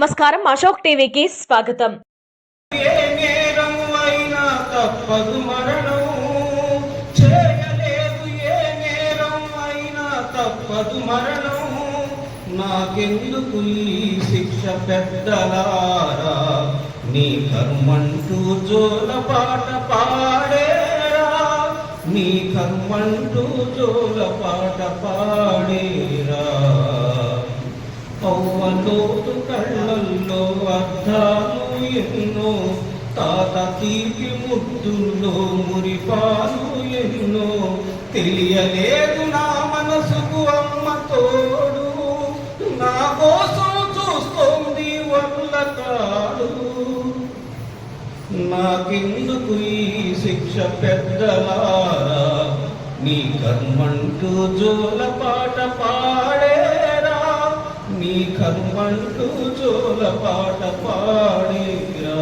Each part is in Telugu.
నమస్కారం, అశోక్ టీవీకి స్వాగతం. ఏ నేరం అయినా తప్పదు మరణం, చేయలేదు ఏ నేరం అయినా తప్పదు మరణం. నాకెందుకు ఈ శిక్ష పెద్దలారా, నీ కర్మంటూ జోలపాట పాడేరా, నీ కర్మంటూ జోలపాట పాడేరా. అవ్వలోతు కళ్ళల్లో అర్థాలు ఎన్నో, తాత తీపి ముద్దుల్లో మురిపాలు ఎన్నో. తెలియలేదు నా మనసుకు అమ్మ తోడు, నా కోసం చూస్తోంది వల్ల కాడు. నాకెందుకు ఈ శిక్ష పెద్దలారా, నీ కర్మంటూ జోలపాట పాడేరా, నీ కర్మంటూ జోలపాట పాడేరా.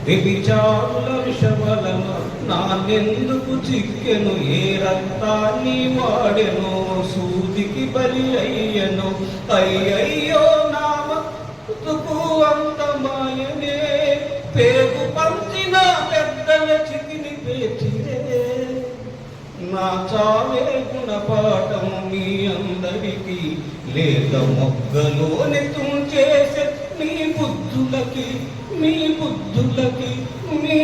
వ్యభిచారుల విషవలన నాన్నెందుకు చిక్కెను, ఏ రక్తాన్ని వాడెను, సూదికి బలి అయ్యను. అయ్యయ్యో నా మతుకు అంత మాయనే, పేగు పంచిన పెద్దల చితిని పేచిరే. నా చావే గుణపాఠం మీ అందరికీ, లేత మొగ్గలోని తుంచేసే మీ బుద్ధులకి, మీ బుద్ధులకి, మీ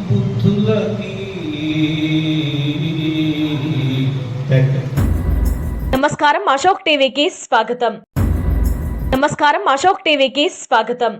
బుద్ధులకి. నమస్కారం, అశోక్ టీవీకి స్వాగతం. నమస్కారం, అశోక్ టీవీకి స్వాగతం.